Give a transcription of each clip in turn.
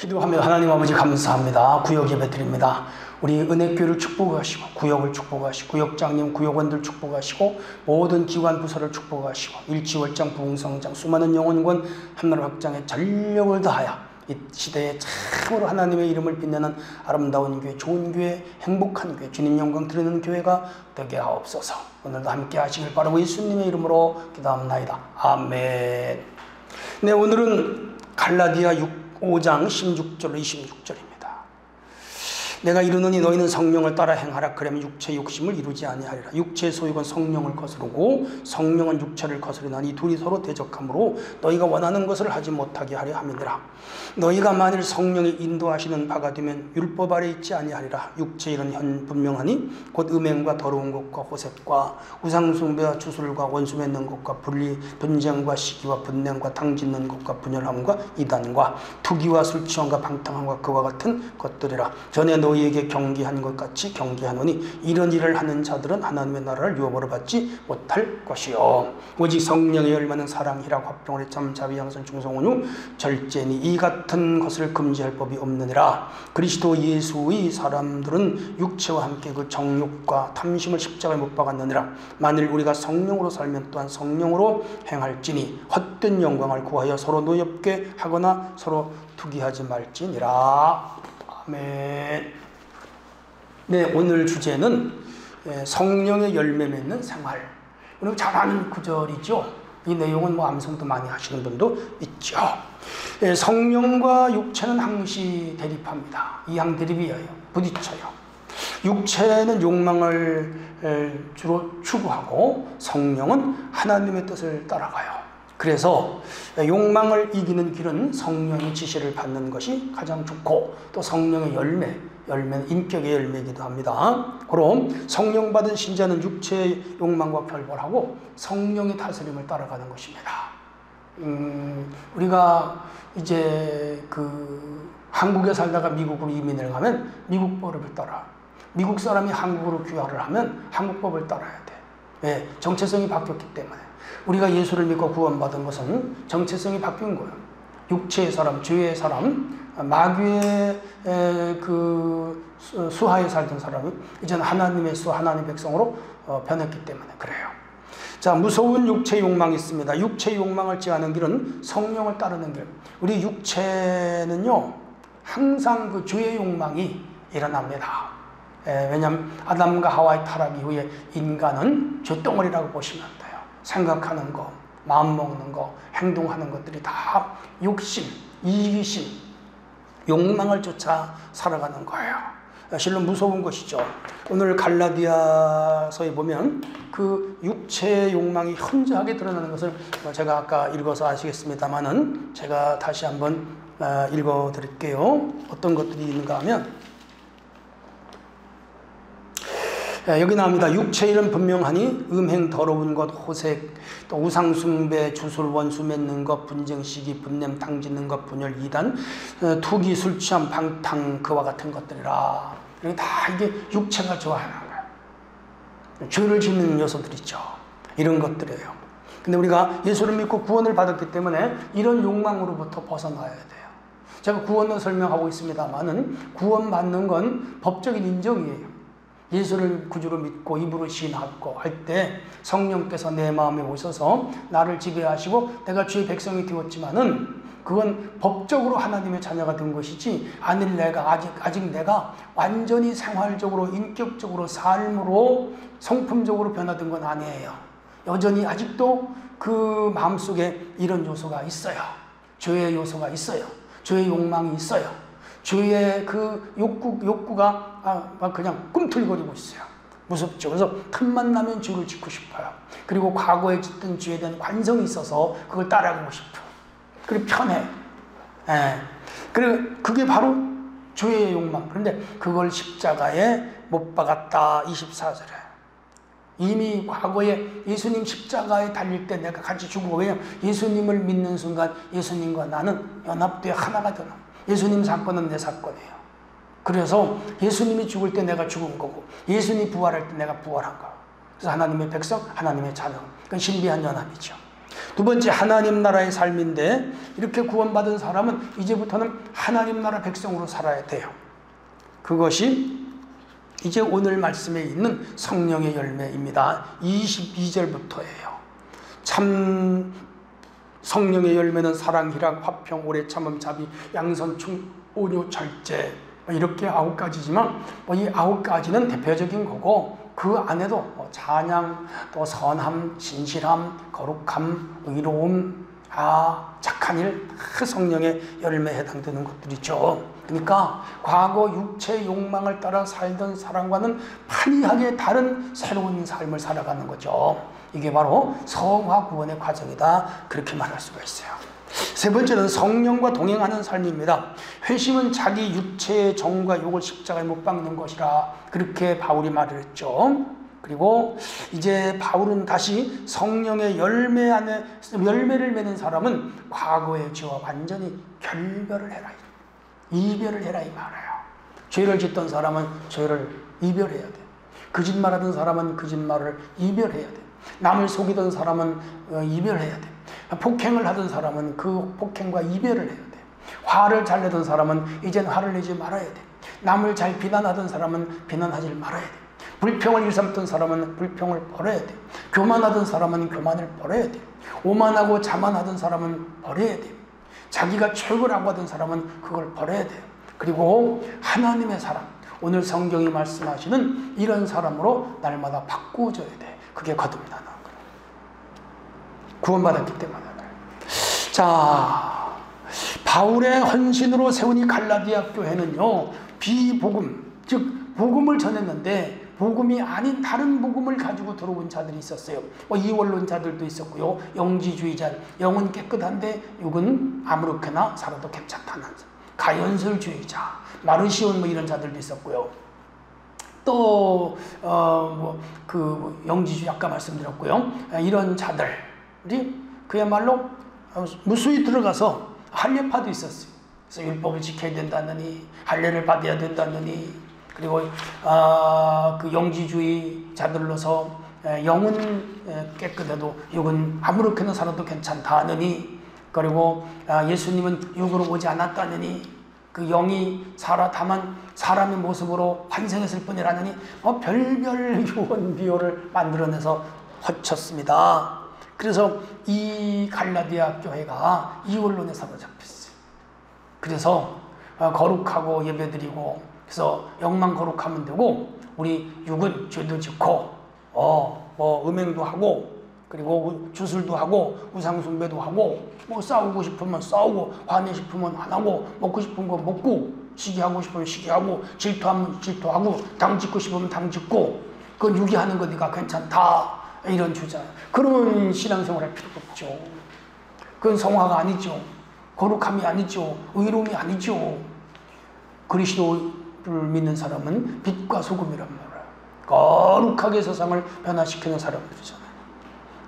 기도하며 하나님 아버지 감사합니다. 구역 예배 드립니다. 우리 은혜교회를 축복하시고 구역을 축복하시고 구역장님 구역원들 축복하시고 모든 기관 부서를 축복하시고 일지월장 부흥성장 수많은 영혼권 한나라 확장에 전력을 다하여 이 시대에 참으로 하나님의 이름을 빛내는 아름다운 교회, 좋은 교회, 행복한 교회, 주님 영광 드리는 교회가 되게 하옵소서. 오늘도 함께 하시길 바라고 예수님의 이름으로 기도합나이다. 아멘. 네, 오늘은 갈라디아 5장 16절로 26절입니다. 내가 이르노니 너희는 성령을 따라 행하라. 그러면 육체의 욕심을 이루지 아니하리라. 육체의 소욕은 성령을 거스르고 성령은 육체를 거스르나니 이 둘이 서로 대적하므로 너희가 원하는 것을 하지 못하게 하려 함이니라. 너희가 만일 성령이 인도하시는 바가 되면 율법 아래 있지 아니하리라. 육체의 일은 분명하니 곧 음행과 더러운 것과 호색과 우상숭배와 주술과 원수 맺는 것과 분리 분쟁과 시기와 분냉과 당짓는 것과 분열함과 이단과 투기와 술 취함과 방탕함과 그와 같은 것들이라. 전에 너희에게 경계한 것 같이 경계하노니 이런 일을 하는 자들은 하나님의 나라를 유업으로 받지 못할 것이요 오직 성령의 열매는 사랑, 희락, 화평, 참, 자비, 양선, 충성, 온유, 절제니 이 같은 것을 금지할 법이 없느니라. 그리스도 예수의 사람들은 육체와 함께 그 정욕과 탐심을 십자가에 못 박았느니라. 만일 우리가 성령으로 살면 또한 성령으로 행할지니 헛된 영광을 구하여 서로 노엽게 하거나 서로 투기하지 말지니라. 아멘. 네, 오늘 주제는 성령의 열매 맺는 생활. 우리가 잘 아는 구절이죠. 이 내용은 암송도 많이 하시는 분도 있죠. 성령과 육체는 항시 대립합니다. 이항 대립이에요. 부딪혀요. 육체는 욕망을 주로 추구하고 성령은 하나님의 뜻을 따라가요. 그래서 욕망을 이기는 길은 성령의 지시를 받는 것이 가장 좋고 또 성령의 열매는 인격의 열매이기도 합니다. 그럼 성령 받은 신자는 육체의 욕망과 결별하고 성령의 다스림을 따라가는 것입니다. 우리가 이제 한국에 살다가 미국으로 이민을 가면 미국 법을 따라, 미국 사람이 한국으로 귀화를 하면 한국 법을 따라야 돼. 왜? 정체성이 바뀌었기 때문에. 우리가 예수를 믿고 구원받은 것은 정체성이 바뀐 거예요. 육체의 사람, 죄의 사람, 마귀의 수하에 살던 사람이 이제는 하나님의 수, 하나님의 백성으로 변했기 때문에 그래요. 자, 무서운 육체의 욕망이 있습니다. 육체의 욕망을 제하는 길은 성령을 따르는 길. 우리 육체는요, 항상 그 죄의 욕망이 일어납니다. 왜냐하면 아담과 하와의 타락 이후에 인간은 죄덩어리라고 보시면 돼요. 생각하는 거, 마음 먹는 거, 행동하는 것들이 다 욕심, 이기심, 욕망을 쫓아 살아가는 거예요. 실로 무서운 것이죠. 오늘 갈라디아서에 보면 그 육체의 욕망이 현저하게 드러나는 것을 제가 아까 읽어서 아시겠습니다만은 제가 다시 한번 읽어 드릴게요. 어떤 것들이 있는가 하면 여기 나옵니다. 육체의 일은 분명하니 음행, 더러운 것, 호색, 또 우상숭배, 주술, 원수 맺는 것, 분쟁, 시기, 분냄, 당짓는 것, 분열, 이단, 투기, 술 취함, 방탕, 그와 같은 것들이라. 다 이게 육체가 좋아하는 거예요. 죄를 짓는 요소들이죠. 이런 것들이에요. 근데 우리가 예수를 믿고 구원을 받았기 때문에 이런 욕망으로부터 벗어나야 돼요. 제가 구원을 설명하고 있습니다만은 구원받는 건 법적인 인정이에요. 예수를 구주로 믿고 입으로 시인하고 할 때 성령께서 내 마음에 오셔서 나를 지배하시고 내가 주의 백성이 되었지만은 그건 법적으로 하나님의 자녀가 된 것이지 아닐 내가 아직 내가 완전히 생활적으로 인격적으로 삶으로 성품적으로 변화된 건 아니에요. 여전히 아직도 그 마음속에 이런 요소가 있어요. 죄의 요소가 있어요. 죄의 욕망이 있어요. 죄의 그 욕구가 그냥 꿈틀거리고 있어요. 무섭죠. 그래서 틈만 나면 죄를 짓고 싶어요. 그리고 과거에 짓던 죄에 대한 관성이 있어서 그걸 따라가고 싶어. 그리고 편해. 그리고 그게 바로 죄의 욕망. 그런데 그걸 십자가에 못 박았다. 24절에. 이미 과거에 예수님 십자가에 달릴 때 내가 같이 죽고, 왜냐하면 예수님을 믿는 순간 예수님과 나는 연합되어 하나가 되는 거예요. 예수님 사건은 내 사건이에요. 그래서 예수님이 죽을 때 내가 죽은 거고 예수님이 부활할 때 내가 부활한 거예요. 그래서 하나님의 백성, 하나님의 자녀. 그건 신비한 연합이죠. 두 번째, 하나님 나라의 삶인데, 이렇게 구원받은 사람은 이제부터는 하나님 나라 백성으로 살아야 돼요. 그것이 이제 오늘 말씀에 있는 성령의 열매입니다. 22절부터예요. 참 성령의 열매는 사랑, 희락, 화평, 오래 참음, 자비, 양선충, 온유, 절제, 이렇게 9가지지만 이 9가지는 대표적인 거고, 그 안에도 찬양, 또 선함, 신실함, 거룩함, 의로움, 착한 일, 성령의 열매에 해당되는 것들이죠. 그러니까 과거 육체의 욕망을 따라 살던 사람과는 판이하게 다른 새로운 삶을 살아가는 거죠. 이게 바로 성화 구원의 과정이다, 그렇게 말할 수가 있어요. 세 번째는 성령과 동행하는 삶입니다. 회심은 자기 육체의 정과 욕을 십자가에 못 박는 것이라, 그렇게 바울이 말을 했죠. 그리고 이제 바울은 다시 성령의 열매 안에 열매를 맺는 사람은 과거의 죄와 완전히 결별을 해라, 이별을 해라 이 말이에요. 죄를 짓던 사람은 죄를 이별해야 돼. 거짓말하던 사람은 거짓말을 이별해야 돼. 남을 속이던 사람은 이별해야 돼. 폭행을 하던 사람은 그 폭행과 이별을 해야 돼. 화를 잘 내던 사람은 이젠 화를 내지 말아야 돼. 남을 잘 비난하던 사람은 비난하지 말아야 돼. 불평을 일삼던 사람은 불평을 버려야 돼. 교만하던 사람은 교만을 버려야 돼. 오만하고 자만하던 사람은 버려야 돼. 자기가 최고라고 하던 사람은 그걸 버려야 돼. 그리고 하나님의 사람, 오늘 성경이 말씀하시는 이런 사람으로 날마다 바꾸어져야 돼. 그게 거듭나는 거예요. 구원받았기 때문에. 자, 바울의 헌신으로 세운 이 갈라디아 교회는요, 비복음, 즉 복음을 전했는데 복음이 아닌 다른 복음을 가지고 들어온 자들이 있었어요. 이원론자들도 있었고요, 영지주의자, 영은 깨끗한데 육은 아무렇게나 살아도 괜찮다는 가연설주의자, 마르시온 이런 자들도 있었고요. 또 영지주의 아까 말씀드렸고요. 이런 자들이 그야말로 무수히 들어가서 할례파도 있었어요. 그래서 율법을 지켜야 된다느니, 할례를 받아야 된다느니, 그리고 그 영지주의자들로서 영은 깨끗해도 육은 아무렇게나 살아도 괜찮다느니, 그리고 예수님은 육으로 오지 않았다느니, 그 영이 다만 사람의 모습으로 환생했을 뿐이라느니, 별별 유언 비어를 만들어내서 허쳤습니다. 그래서 이 갈라디아 교회가 이원론에 사로잡혔어요. 그래서 거룩하고 예배드리고, 그래서 영만 거룩하면 되고, 우리 육은 죄도 짓고 음행도 하고, 그리고 주술도 하고, 우상숭배도 하고, 싸우고 싶으면 싸우고, 화내고 싶으면 화나고, 먹고 싶은 거 먹고, 시기하고 싶으면 시기하고, 질투하면 질투하고, 당짓고 싶으면 당짓고, 그건 육이 하는 거니까 괜찮다, 이런 주장. 그런 신앙생활 할 필요가 없죠. 그건 성화가 아니죠. 거룩함이 아니죠. 의로움이 아니죠. 그리스도를 믿는 사람은 빛과 소금이란 말이에요. 거룩하게 세상을 변화시키는 사람들이잖아요.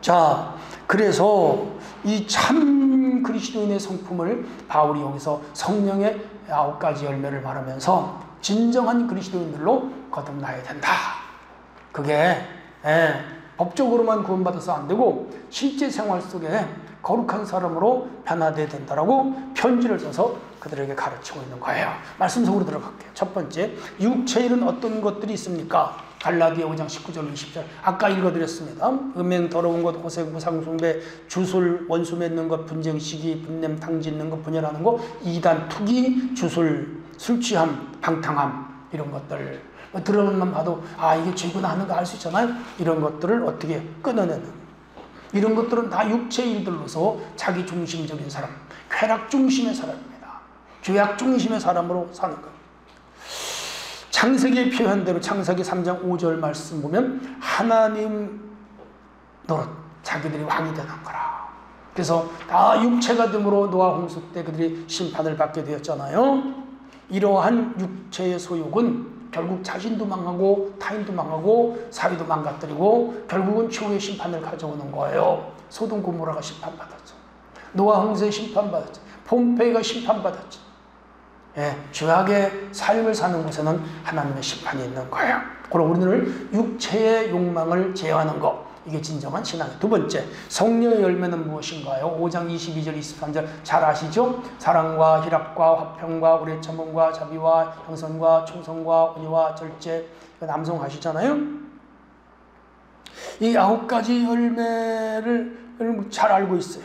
자, 그래서 이 참 그리스도인의 성품을 바울이 여기서 성령의 9가지 열매를 말하면서 진정한 그리스도인들로 거듭나야 된다. 그게 법적으로만 구원받아서 안 되고 실제 생활 속에 거룩한 사람으로 변화되어야 된다라고 편지를 써서 그들에게 가르치고 있는 거예요. 말씀 속으로 들어갈게요. 첫 번째, 육체의 일은 어떤 것들이 있습니까? 갈라디아 5장 19절 20절 아까 읽어드렸습니다. 음행, 더러운 것, 호색, 우상숭배, 주술, 원수 맺는 것, 분쟁, 시기, 분냄, 당짓는 것, 분열하는 것, 이단, 투기, 주술, 술 취함, 방탕함, 이런 것들 들어만 봐도 이게 죄구나 하는 거 알 수 있잖아요. 이런 것들을 어떻게 끊어내는, 이런 것들은 다 육체의 일들로서 자기 중심적인 사람, 쾌락 중심의 사람입니다. 죄악 중심의 사람으로 사는 거예요. 창세기의 표현대로 창세기 3장 5절 말씀 보면 하나님 노릇, 자기들이 왕이 되는 거라. 그래서 다 육체가 됨으로 노아 홍수 때 그들이 심판을 받게 되었잖아요. 이러한 육체의 소욕은 결국 자신도 망하고 타인도 망하고 사회도 망가뜨리고 결국은 최후의 심판을 가져오는 거예요. 소돔 고모라가 심판받았죠. 노아 홍수에 심판받았죠. 폼페이가 심판받았죠. 죄악의 삶을 사는 곳에는 하나님의 심판이 있는 거예요. 그럼 우리는 육체의 욕망을 제어하는 것, 이게 진정한 신앙이에요. 두 번째, 성령의 열매는 무엇인가요? 5장 22절 23절 잘 아시죠? 사랑과 희락과 화평과 오래 참음과 자비와 형선과 충성과 온유와 절제. 남성 하시잖아요. 이 9가지 열매를 잘 알고 있어요.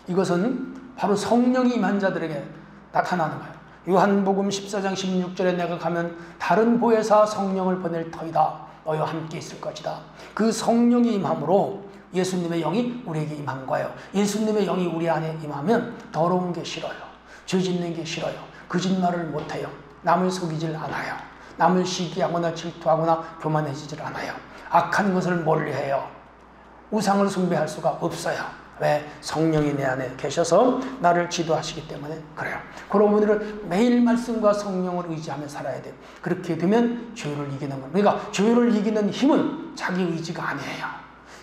이것은 바로 성령이 임한 자들에게 나타나는 거예요. 요한복음 14장 16절에 내가 가면 다른 보혜사 성령을 보낼 터이다. 너희와 함께 있을 것이다. 그 성령이 임함으로 예수님의 영이 우리에게 임한 거예요. 예수님의 영이 우리 안에 임하면 더러운 게 싫어요. 죄 짓는 게 싫어요. 거짓말을 못해요. 남을 속이질 않아요. 남을 시기하거나 질투하거나 교만해지질 않아요. 악한 것을 멀리해요. 우상을 숭배할 수가 없어요. 왜? 성령이 내 안에 계셔서 나를 지도하시기 때문에 그래요. 그런 분들은 매일 말씀과 성령을 의지하며 살아야 돼요. 그렇게 되면 죄를 이기는 겁니다. 그러니까 죄를 이기는 힘은 자기 의지가 아니에요.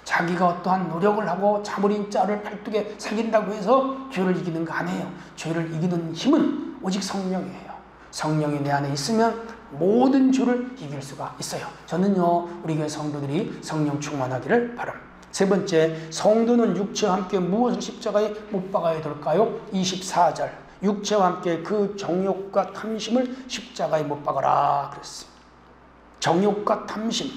자기가 어떠한 노력을 하고 자물인 자를 팔뚝에 새긴다고 해서 죄를 이기는 거 아니에요. 죄를 이기는 힘은 오직 성령이에요. 성령이 내 안에 있으면 모든 죄를 이길 수가 있어요. 저는요, 우리 교회 성도들이 성령 충만하기를 바랍니다. 세 번째, 성도는 육체와 함께 무엇을 십자가에 못 박아야 될까요? 24절, 육체와 함께 그 정욕과 탐심을 십자가에 못 박아라 그랬습니다. 정욕과 탐심,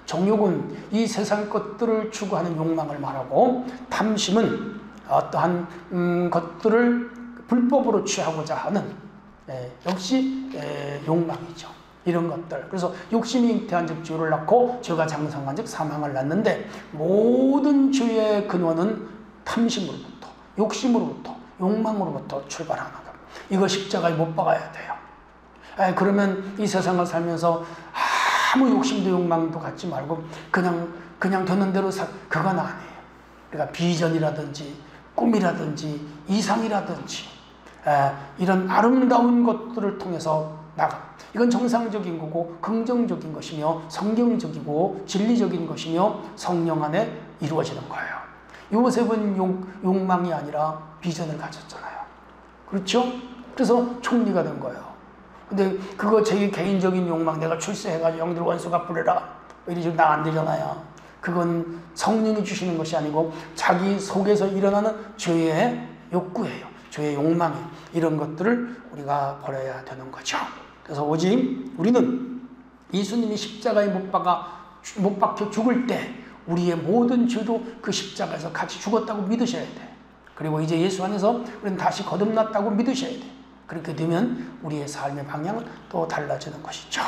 정욕은 이 세상 것들을 추구하는 욕망을 말하고, 탐심은 어떠한 것들을 불법으로 취하고자 하는 역시 욕망이죠. 이런 것들. 그래서 욕심이 잉태한 즉 죄를 낳고 죄가 장성한 즉 사망을 낳는데, 모든 죄의 근원은 탐심으로부터, 욕심으로부터, 욕망으로부터 출발하는 겁니다. 이거 십자가에 못 박아야 돼요. 그러면 이 세상을 살면서 아무 욕심도 욕망도 갖지 말고 그냥 되는 대로 그건 아니에요. 그러니까 비전이라든지 꿈이라든지 이상이라든지 이런 아름다운 것들을 통해서 나가. 이건 정상적인 거고 긍정적인 것이며 성경적이고 진리적인 것이며 성령 안에 이루어지는 거예요. 요셉은 욕망이 아니라 비전을 가졌잖아요. 그렇죠? 그래서 총리가 된 거예요. 근데 그거 제 개인적인 욕망, 내가 출세해가지고 형들 원수 갚으래라 이러지 나 안 되잖아요. 그건 성령이 주시는 것이 아니고 자기 속에서 일어나는 죄의 욕구예요. 죄의 욕망이에요. 이런 것들을 우리가 버려야 되는 거죠. 그래서 오직 우리는 예수님이 십자가에 못 박혀 죽을 때 우리의 모든 죄도 그 십자가에서 같이 죽었다고 믿으셔야 돼. 그리고 이제 예수 안에서 우리는 다시 거듭났다고 믿으셔야 돼. 그렇게 되면 우리의 삶의 방향은 또 달라지는 것이죠.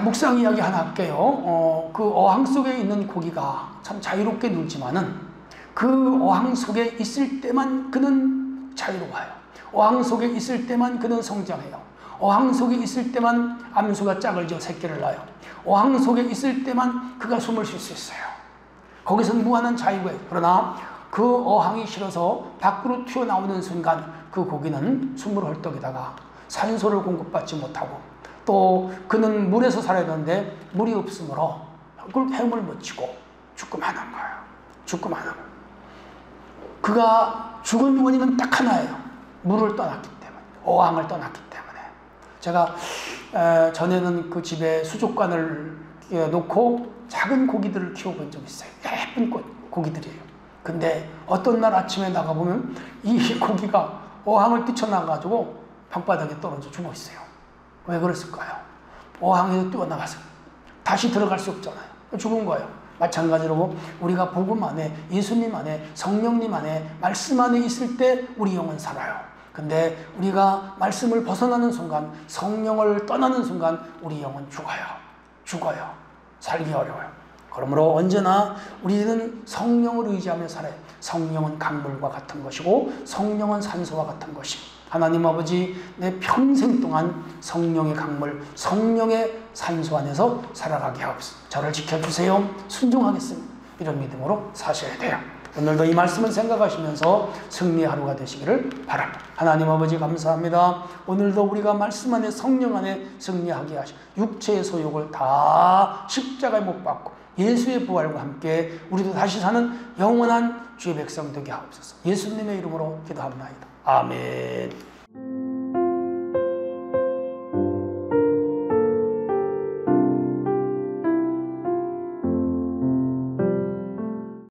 묵상 이야기 하나 할게요. 그 어항 속에 있는 고기가 참 자유롭게 놀지만은 그 어항 속에 있을 때만 그는 자유로워요. 어항 속에 있을 때만 그는 성장해요. 어항 속에 있을 때만 암수가 짝을 지어 새끼를 낳아요. 어항 속에 있을 때만 그가 숨을 쉴 수 있어요. 거기서는 무한한 자유가 있어요. 그러나 그 어항이 싫어서 밖으로 튀어나오는 순간 그 고기는 숨을 헐떡이다가 산소를 공급받지 못하고, 또 그는 물에서 살아야 되는데 물이 없으므로 그걸 헤엄을 못 치고 죽고 마는 거예요. 죽고 마는 거예요. 그가 죽은 원인은 딱 하나예요. 물을 떠났기 때문에, 어항을 떠났기 때문에. 제가 전에는 그 집에 수족관을 놓고 작은 고기들을 키워본 적이 있어요. 예쁜 고기들이에요. 근데 어떤 날 아침에 나가보면 이 고기가 어항을 뛰쳐나가가지고 방바닥에 떨어져 죽어 있어요. 왜 그랬을까요? 어항에서 뛰어나가서 다시 들어갈 수 없잖아요. 죽은 거예요. 마찬가지로 우리가 복음 안에, 예수님 안에, 성령님 안에, 말씀 안에 있을 때 우리 영은 살아요. 근데 우리가 말씀을 벗어나는 순간, 성령을 떠나는 순간 우리 영은 죽어요. 살기 어려워요. 그러므로 언제나 우리는 성령을 의지하며 살아요. 성령은 강물과 같은 것이고 성령은 산소와 같은 것입니다. 하나님 아버지, 내 평생 동안 성령의 강물, 성령의 산소 안에서 살아가게 하옵소서. 저를 지켜주세요. 순종하겠습니다. 이런 믿음으로 사셔야 돼요. 오늘도 이 말씀을 생각하시면서 승리의 하루가 되시기를 바랍니다. 하나님 아버지 감사합니다. 오늘도 우리가 말씀 안에, 성령 안에 승리하게 하시고 육체의 소욕을 다 십자가에 못 박고 예수의 부활과 함께 우리도 다시 사는 영원한 주의 백성 되게 하옵소서. 예수님의 이름으로 기도합니다. 아멘.